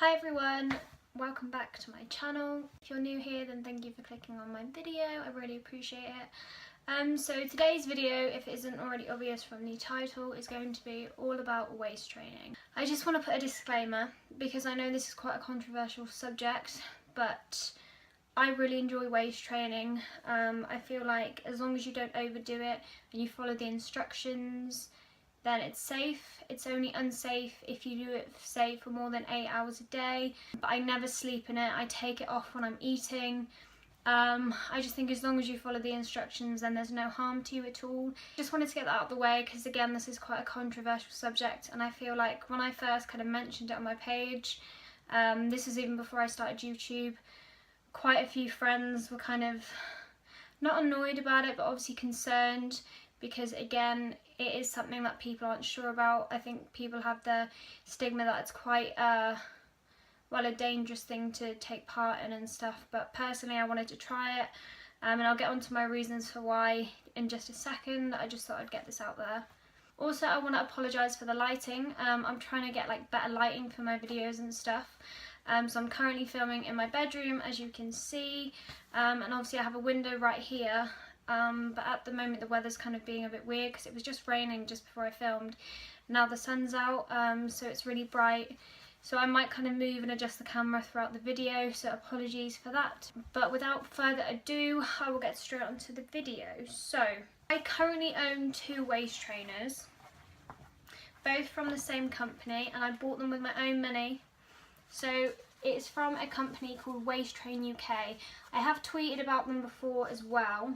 Hi everyone, welcome back to my channel. If you're new here, then thank you for clicking on my video, I really appreciate it. So today's video, if it isn't already obvious from the title, is going to be all about waist training. I just want to put a disclaimer because I know this is quite a controversial subject, but I really enjoy waist training. I feel like as long as you don't overdo it and you follow the instructions, then it's safe. It's only unsafe if you do it, say, for more than 8 hours a day. But I never sleep in it. I take it off when I'm eating. I just think as long as you follow the instructions, then there's no harm to you at all. Just wanted to get that out of the way because, again, this is quite a controversial subject, and I feel like when I first kind of mentioned it on my page, this was even before I started YouTube, quite a few friends were kind of not annoyed about it, but obviously concerned, because again, it is something that people aren't sure about. I think people have the stigma that it's quite a dangerous thing to take part in and stuff, but personally I wanted to try it, and I'll get onto my reasons for why in just a second. I just thought I'd get this out there. Also, I want to apologise for the lighting. I'm trying to get like better lighting for my videos and stuff. So I'm currently filming in my bedroom, as you can see, and obviously I have a window right here. But at the moment the weather's kind of being a bit weird because it was just raining just before I filmed. Now the sun's out, so it's really bright. So I might kind of move and adjust the camera throughout the video, so apologies for that. But without further ado, I will get straight onto the video. So, I currently own 2 waist trainers, both from the same company, and I bought them with my own money. So it's from a company called Waist Train UK. I have tweeted about them before as well.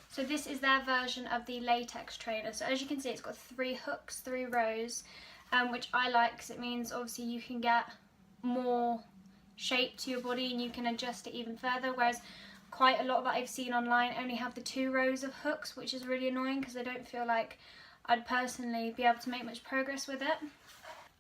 So this is their version of the latex trainer. So as you can see, it's got 3 hooks, 3 rows, which I like because it means obviously you can get more shape to your body and you can adjust it even further, whereas quite a lot that I've seen online only have the 2 rows of hooks, which is really annoying because I don't feel like I'd personally be able to make much progress with it.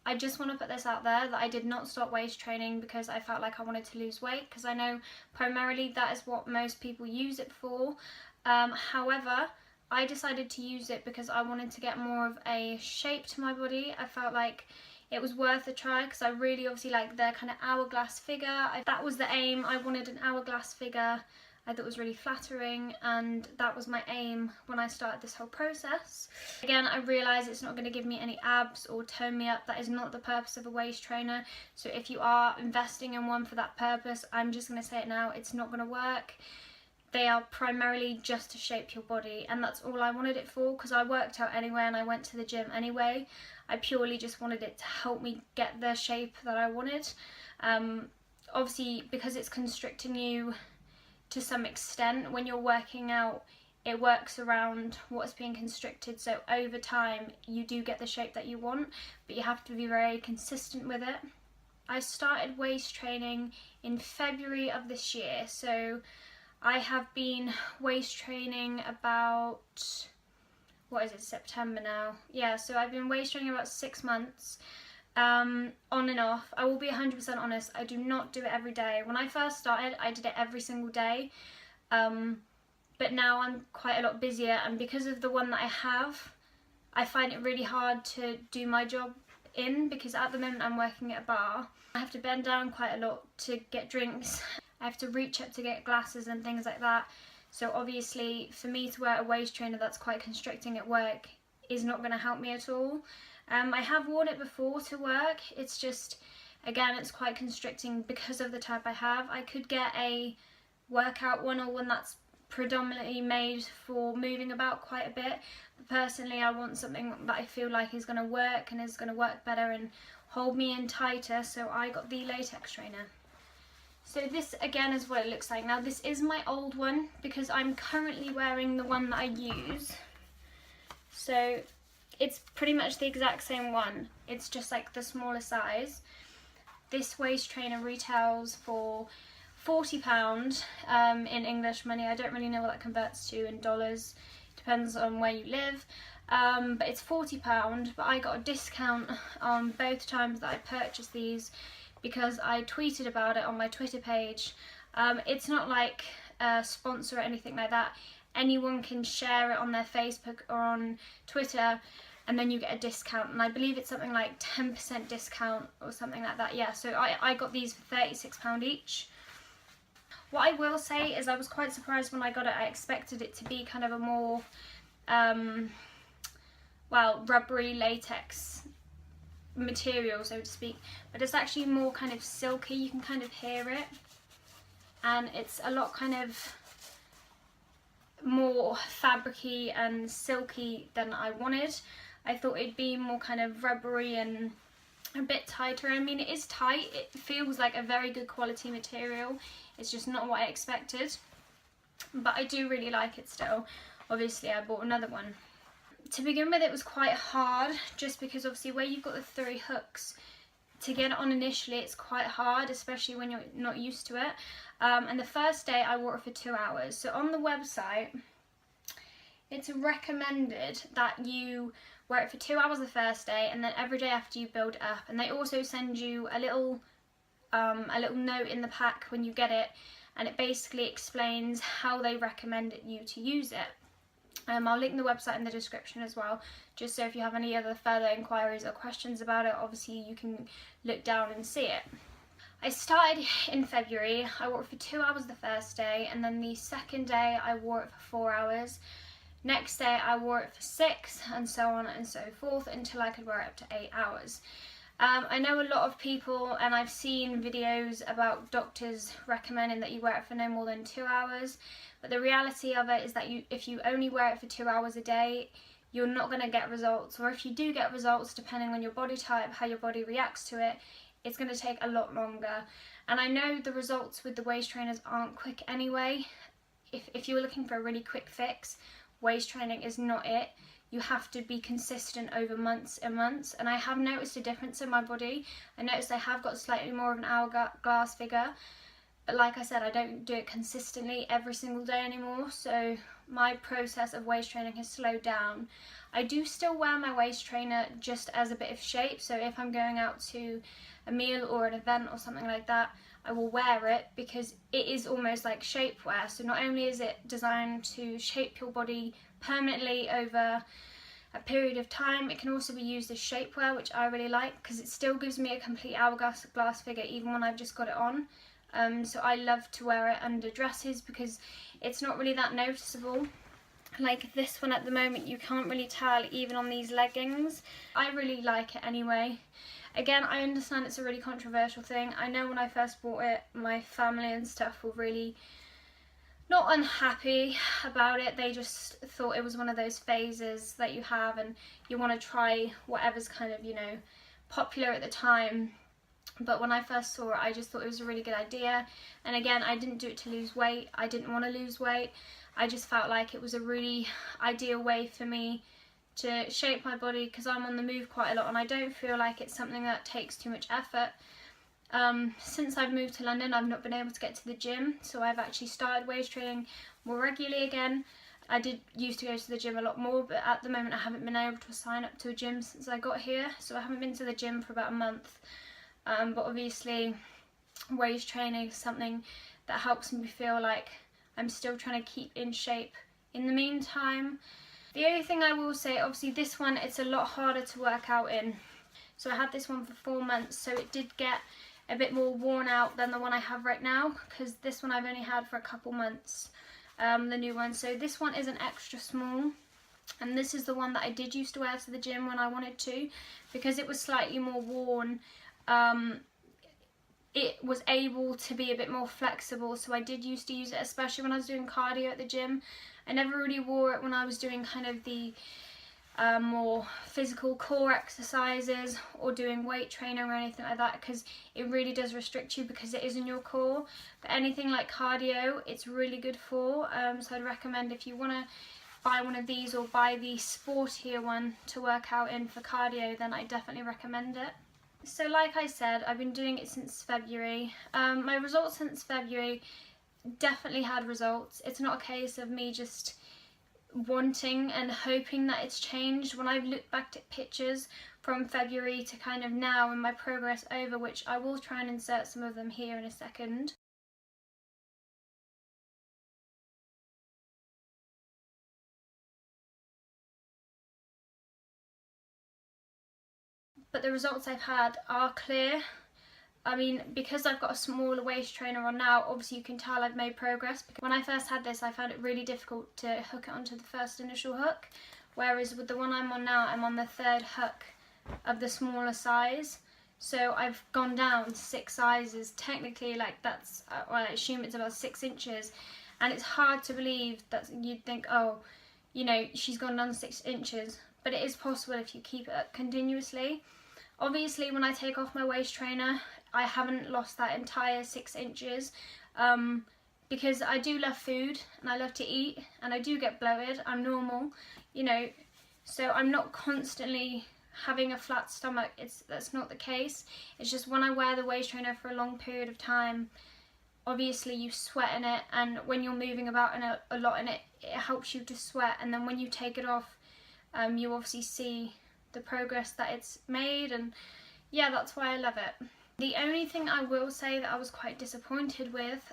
I just want to put this out there that I did not stop waist training because I felt like I wanted to lose weight, because I know primarily that is what most people use it for. However, I decided to use it because I wanted to get more of a shape to my body. I felt like it was worth a try because I really obviously like their kind of hourglass figure. That was the aim. I wanted an hourglass figure. I thought it was really flattering, and that was my aim when I started this whole process. Again, I realise it's not going to give me any abs or tone me up. That is not the purpose of a waist trainer. So if you are investing in one for that purpose, I'm just going to say it now, it's not going to work. They are primarily just to shape your body, and that's all I wanted it for, because I worked out anyway and I went to the gym anyway. I purely just wanted it to help me get the shape that I wanted. Obviously, because it's constricting you to some extent when you're working out, it works around what's being constricted, so over time you do get the shape that you want, but you have to be very consistent with it. I started waist training in February of this year, so I have been waist training about, what is it, September now? Yeah, so I've been waist training about 6 months, on and off. I will be 100% honest, I do not do it every day. When I first started, I did it every single day, but now I'm quite a lot busier, and because of the one that I have, I find it really hard to do my job in, because at the moment I'm working at a bar. I have to bend down quite a lot to get drinks. I have to reach up to get glasses and things like that. So obviously for me to wear a waist trainer that's quite constricting at work is not going to help me at all. I have worn it before to work, it's just, again, it's quite constricting because of the type I have. I could get a workout one, or one that's predominantly made for moving about quite a bit, but personally I want something that I feel like is going to work and is going to work better and hold me in tighter, so I got the latex trainer. So this again is what it looks like. Now this is my old one because I'm currently wearing the one that I use. So it's pretty much the exact same one. It's just like the smaller size. This waist trainer retails for £40 in English money. I don't really know what that converts to in dollars. Depends on where you live. But it's £40, but I got a discount on both times that I purchased these because I tweeted about it on my Twitter page. It's not like a sponsor or anything like that. Anyone can share it on their Facebook or on Twitter, and then you get a discount, and I believe it's something like 10% discount or something like that. Yeah, so I got these for £36 each. What I will say is I was quite surprised when I got it. I expected it to be kind of a more well, rubbery latex material, so to speak, but it's actually more kind of silky. You can kind of hear it, and it's a lot kind of more fabricy and silky than I wanted. I thought it'd be more kind of rubbery and a bit tighter. I mean, it is tight, it feels like a very good quality material, it's just not what I expected, but I do really like it still. Obviously I bought another one. To begin with, it was quite hard, just because obviously where you've got the 3 hooks, to get it on initially it's quite hard, especially when you're not used to it. And the first day I wore it for 2 hours. So on the website it's recommended that you wear it for 2 hours the first day, and then every day after you build it up. And they also send you a little note in the pack when you get it, and it basically explains how they recommend you to use it. I'll link the website in the description as well, just so if you have any other further inquiries or questions about it, obviously you can look down and see it. I started in February. I wore it for 2 hours the first day, and then the second day I wore it for 4 hours. Next day I wore it for 6, and so on and so forth, until I could wear it up to 8 hours. I know a lot of people, and I've seen videos about doctors recommending that you wear it for no more than 2 hours, but the reality of it is that if you only wear it for 2 hours a day, you're not going to get results, or if you do get results, depending on your body type, how your body reacts to it, it's going to take a lot longer. And I know the results with the waist trainers aren't quick anyway. If you're looking for a really quick fix, waist training is not it. You have to be consistent over months and months, and I have noticed a difference in my body. I noticed I have got slightly more of an hourglass figure, but like I said, I don't do it consistently every single day anymore, so my process of waist training has slowed down. I do still wear my waist trainer just as a bit of shape, so if I'm going out to a meal or an event or something like that, I will wear it, because it is almost like shapewear. So not only is it designed to shape your body permanently over a period of time, it can also be used as shapewear, which I really like, because it still gives me a complete hourglass figure even when I've just got it on. So I love to wear it under dresses because it's not really that noticeable. Like this one at the moment, you can't really tell even on these leggings. I really like it anyway. Again, I understand it's a really controversial thing. I know when I first bought it, my family and stuff were really not unhappy about it. They just thought it was one of those phases that you have and you want to try whatever's kind of, you know, popular at the time. But when I first saw it, I just thought it was a really good idea. And again, I didn't do it to lose weight. I didn't want to lose weight. I just felt like it was a really ideal way for me to shape my body, because I'm on the move quite a lot and I don't feel like it's something that takes too much effort. Since I've moved to London, I've not been able to get to the gym, so I've actually started waist training more regularly again. I did used to go to the gym a lot more, but at the moment I haven't been able to sign up to a gym since I got here, so I haven't been to the gym for about a month. But obviously waist training is something that helps me feel like I'm still trying to keep in shape in the meantime. The only thing I will say, obviously this one, it's a lot harder to work out in. So I had this one for 4 months, so it did get a bit more worn out than the one I have right now, because this one I've only had for a couple months, the new one. So this one is an extra small, and this is the one that I did used to wear to the gym when I wanted to, because it was slightly more worn. It was able to be a bit more flexible, so I did used to use it, especially when I was doing cardio at the gym. I never really wore it when I was doing kind of the more physical core exercises or doing weight training or anything like that, because it really does restrict you because it is in your core. But anything like cardio, it's really good for, so I'd recommend if you want to buy one of these or buy the sportier one to work out in for cardio, then I definitely recommend it. So like I said, I've been doing it since February. My results since February definitely had results. It's not a case of me just wanting and hoping that it's changed. When I've looked back at pictures from February to kind of now and my progress over, which I will try and insert some of them here in a second. but the results I've had are clear. I mean, because I've got a smaller waist trainer on now, obviously you can tell I've made progress. Because when I first had this, I found it really difficult to hook it onto the first initial hook, whereas with the one I'm on now, I'm on the third hook of the smaller size. So I've gone down 6 sizes. Technically, like that's, well, I assume it's about 6 inches. And it's hard to believe that you'd think, oh, you know, she's gone down 6 inches. But it is possible if you keep it up continuously. Obviously, when I take off my waist trainer, I haven't lost that entire 6 inches. Because I do love food and I love to eat and I do get bloated. I'm normal, you know, so I'm not constantly having a flat stomach. That's not the case. It's just when I wear the waist trainer for a long period of time, obviously you sweat in it, and when you're moving about in a lot in it, it helps you to sweat, and then when you take it off, you obviously see the progress that it's made, and yeah, that's why I love it. The only thing I will say that I was quite disappointed with,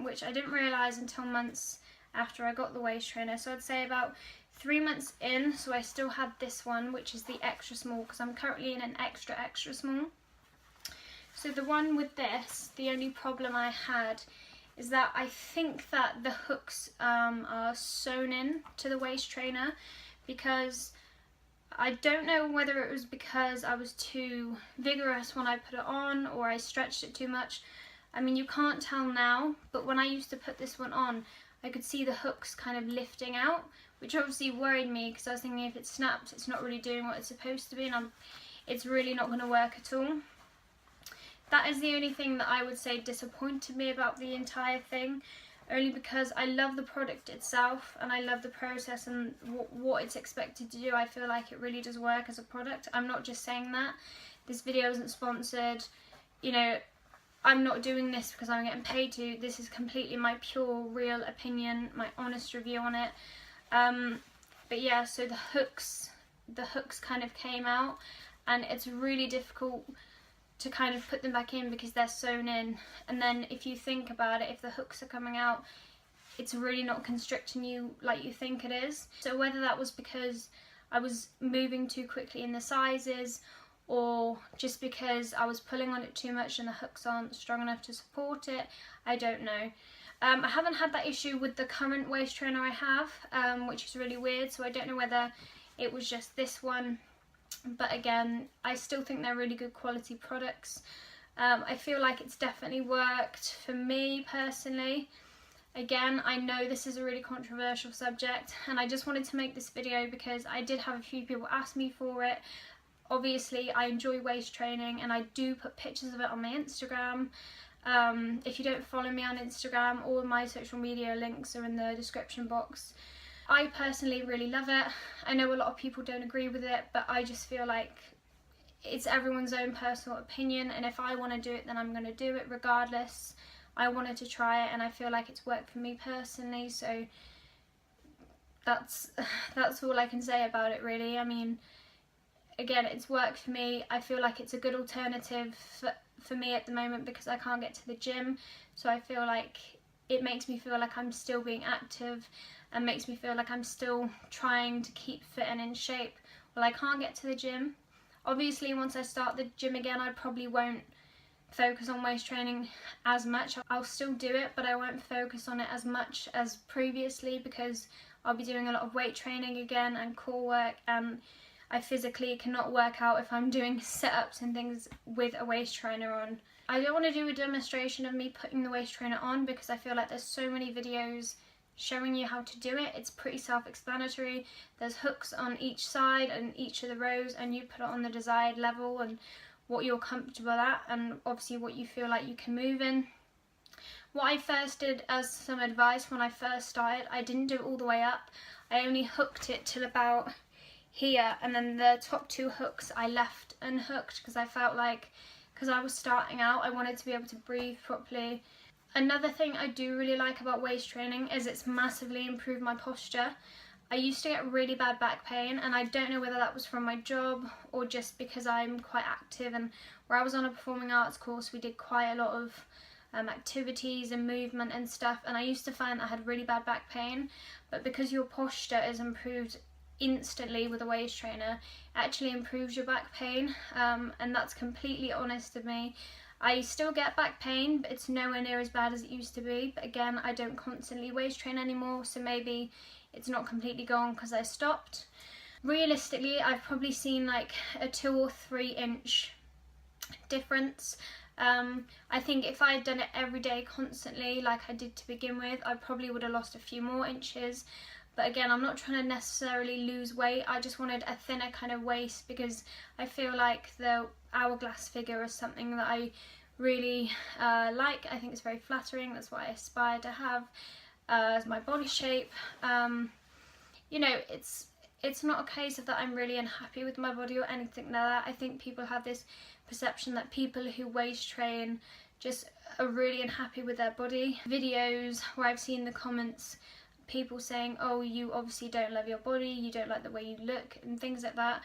which I didn't realise until months after I got the waist trainer, so I'd say about 3 months in, so I still had this one, which is the extra small, because I'm currently in an extra small. So the one with this, the only problem I had is that I think that the hooks are sewn in to the waist trainer, because I don't know whether it was because I was too vigorous when I put it on or I stretched it too much. I mean, you can't tell now, but when I used to put this one on, I could see the hooks kind of lifting out, which obviously worried me, because I was thinking if it snaps, it's not really doing what it's supposed to be, and it's really not going to work at all. That is the only thing that I would say disappointed me about the entire thing, only because I love the product itself and I love the process and what it's expected to do. I feel like it really does work as a product. I'm not just saying that. This video isn't sponsored, you know, I'm not doing this because I'm getting paid to. This is completely my pure, real opinion, my honest review on it. But yeah, so the hooks kind of came out, and it's really difficult to kind of put them back in because they're sewn in. And then if you think about it, if the hooks are coming out, it's really not constricting you like you think it is. So whether that was because I was moving too quickly in the sizes, or just because I was pulling on it too much and the hooks aren't strong enough to support it, I don't know. I haven't had that issue with the current waist trainer I have, which is really weird, so I don't know whether it was just this one. But again, I still think they're really good quality products. I feel like it's definitely worked for me personally. Again, I know this is a really controversial subject, and I just wanted to make this video because I did have a few people ask me for it. Obviously, I enjoy waist training and I do put pictures of it on my Instagram. If you don't follow me on Instagram, all of my social media links are in the description box. I personally really love it. I know a lot of people don't agree with it, but I just feel like it's everyone's own personal opinion, and if I want to do it, then I'm going to do it regardless. I wanted to try it and I feel like it's worked for me personally, so that's all I can say about it really. I mean, again, it's worked for me. I feel like it's a good alternative for me at the moment because I can't get to the gym, so I feel like it makes me feel like I'm still being active and makes me feel like I'm still trying to keep fit and in shape. Well, I can't get to the gym. Obviously, once I start the gym again, I probably won't focus on waist training as much. I'll still do it, but I won't focus on it as much as previously because I'll be doing a lot of weight training again and core work, and I physically cannot work out if I'm doing sit-ups and things with a waist trainer on. I don't want to do a demonstration of me putting the waist trainer on because I feel like there's so many videos showing you how to do it. It's pretty self-explanatory. There's hooks on each side and each of the rows, and you put it on the desired level and what you're comfortable at, and obviously what you feel like you can move in. What I first did as some advice when I first started, I didn't do it all the way up. I only hooked it till about here, and then the top 2 hooks I left unhooked because I felt like, because I was starting out, I wanted to be able to breathe properly. Another thing I do really like about waist training is it's massively improved my posture. I used to get really bad back pain, and I don't know whether that was from my job or just because I'm quite active, and where I was on a performing arts course we did quite a lot of activities and movement and stuff, and I used to find I had really bad back pain, but because your posture is improved instantly with a waist trainer. It actually improves your back pain, and that's completely honest of me. I still get back pain, but it's nowhere near as bad as it used to be. But again, I don't constantly waist train anymore, so maybe it's not completely gone because I stopped. Realistically, I've probably seen like a 2 or 3 inch difference. I think if I had done it every day constantly like I did to begin with, I probably would have lost a few more inches. But again, I'm not trying to necessarily lose weight. I just wanted a thinner kind of waist because I feel like the hourglass figure is something that I really like. I think it's very flattering. That's what I aspire to have as my body shape. You know, it's not a case of that I'm really unhappy with my body or anything like that. I think people have this perception that people who waist train just are really unhappy with their body. Videos where I've seen the comments, people saying, oh, you obviously don't love your body, you don't like the way you look, and things like that.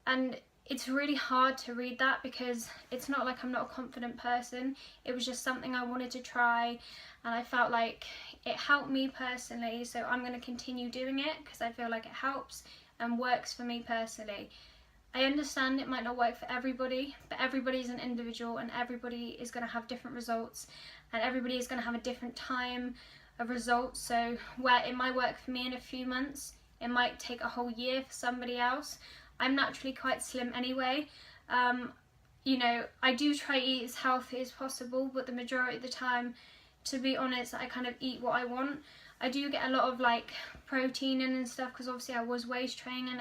And it's really hard to read that because it's not like I'm not a confident person. It was just something I wanted to try, and I felt like it helped me personally, so I'm going to continue doing it because I feel like it helps and works for me personally. I understand it might not work for everybody, but everybody is an individual and everybody is going to have different results, and everybody is going to have a different time of results. So where it might work for me in a few months, it might take a whole year for somebody else. I'm naturally quite slim anyway. You know, I do try to eat as healthy as possible, but the majority of the time, to be honest, I kind of eat what I want. I do get a lot of like protein in and stuff because obviously I was waist training,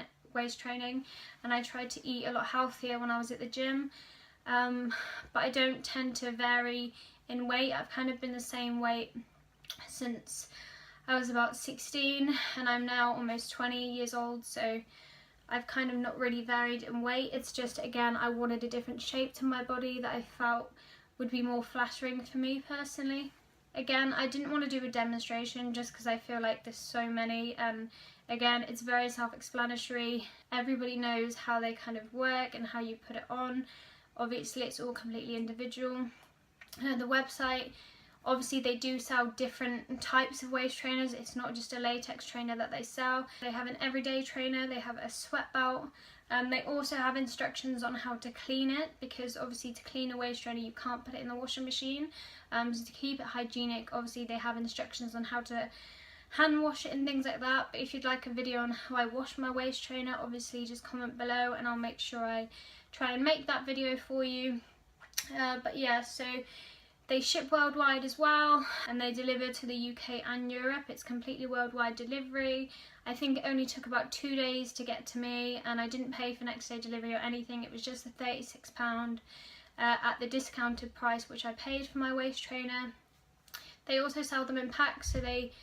and I tried to eat a lot healthier when I was at the gym. But I don't tend to vary in weight. I've kind of been the same weight since I was about 16, and I'm now almost 20 years old, so I've kind of not really varied in weight. It's just, again, I wanted a different shape to my body that I felt would be more flattering for me personally. Again, I didn't want to do a demonstration just because I feel like there's so many, and again, it's very self-explanatory. Everybody knows how they kind of work and how you put it on. Obviously, it's all completely individual. The website, obviously they do sell different types of waist trainers. It's not just a latex trainer that they sell. They have an everyday trainer, they have a sweat belt. They also have instructions on how to clean it, because obviously to clean a waist trainer you can't put it in the washing machine. So to keep it hygienic, obviously they have instructions on how to hand wash it and things like that. But if you'd like a video on how I wash my waist trainer, obviously just comment below and I'll make sure I try and make that video for you. But yeah, so they ship worldwide as well, and they deliver to the UK and Europe. It's completely worldwide delivery. I think it only took about 2 days to get to me, and I didn't pay for next day delivery or anything. It was just the £36 at the discounted price which I paid for my waist trainer. They also sell them in packs, so they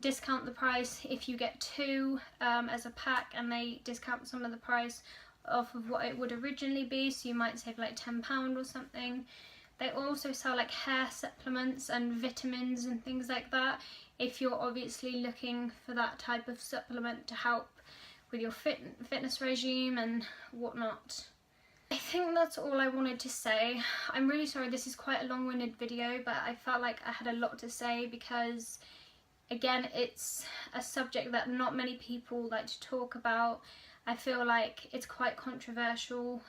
discount the price if you get 2 as a pack, and they discount some of the price off of what it would originally be, so you might save like £10 or something. They also sell like hair supplements and vitamins and things like that, if you're obviously looking for that type of supplement to help with your fitness regime and whatnot. I think that's all I wanted to say. I'm really sorry this is quite a long-winded video, but I felt like I had a lot to say because, again, it's a subject that not many people like to talk about. I feel like it's quite controversial.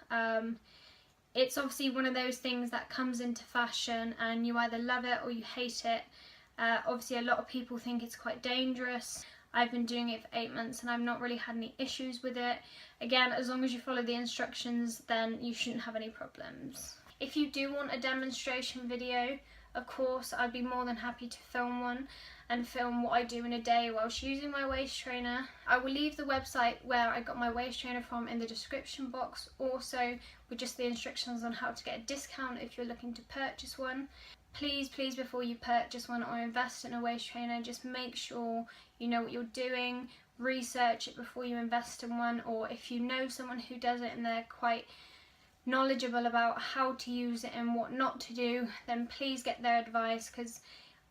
It's obviously one of those things that comes into fashion and you either love it or you hate it. Obviously a lot of people think it's quite dangerous. I've been doing it for 8 months and I've not really had any issues with it. Again, as long as you follow the instructions, then you shouldn't have any problems. If you do want a demonstration video, of course I'd be more than happy to film one and film what I do in a day whilst using my waist trainer. I will leave the website where I got my waist trainer from in the description box, also with just the instructions on how to get a discount if you're looking to purchase one. Please, please, before you purchase one or invest in a waist trainer, just make sure you know what you're doing, research it before you invest in one, or if you know someone who does it and they're quite knowledgeable about how to use it and what not to do, then please get their advice, because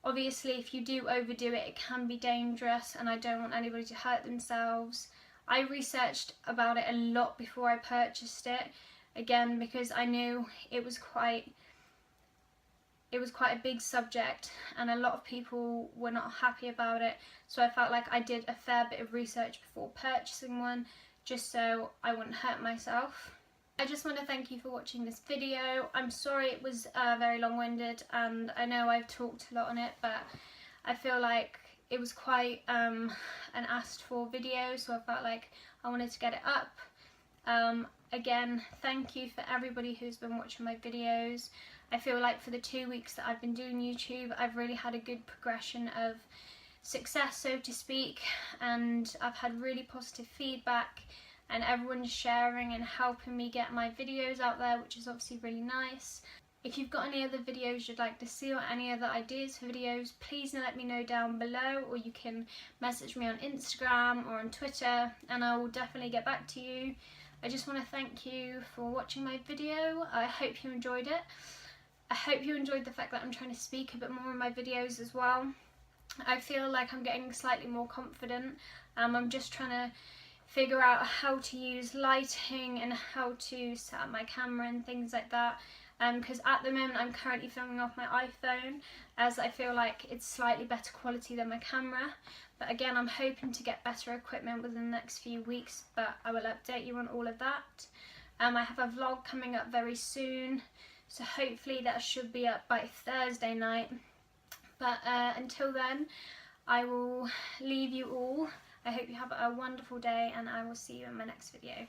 obviously if you do overdo it, it can be dangerous and I don't want anybody to hurt themselves. I researched about it a lot before I purchased it, again because I knew it was quite it was quite a big subject and a lot of people were not happy about it, so I felt like I did a fair bit of research before purchasing one, just so I wouldn't hurt myself. I just want to thank you for watching this video. I'm sorry it was very long-winded, and I know I've talked a lot on it, but I feel like it was quite an asked for video, so I felt like I wanted to get it up. Again, thank you for everybody who's been watching my videos. I feel like for the 2 weeks that I've been doing YouTube, I've really had a good progression of success, so to speak, and I've had really positive feedback, and everyone's sharing and helping me get my videos out there, which is obviously really nice. If you've got any other videos you'd like to see or any other ideas for videos, please let me know down below, or you can message me on Instagram or on Twitter and I will definitely get back to you. I just want to thank you for watching my video. I hope you enjoyed it. I hope you enjoyed the fact that I'm trying to speak a bit more in my videos as well. I feel like I'm getting slightly more confident. I'm just trying to figure out how to use lighting and how to set up my camera and things like that. Because at the moment I'm currently filming off my iPhone, as I feel like it's slightly better quality than my camera. But again, I'm hoping to get better equipment within the next few weeks, but I will update you on all of that. I have a vlog coming up very soon, so hopefully that should be up by Thursday night. But until then, I will leave you all. I hope you have a wonderful day, and I will see you in my next video.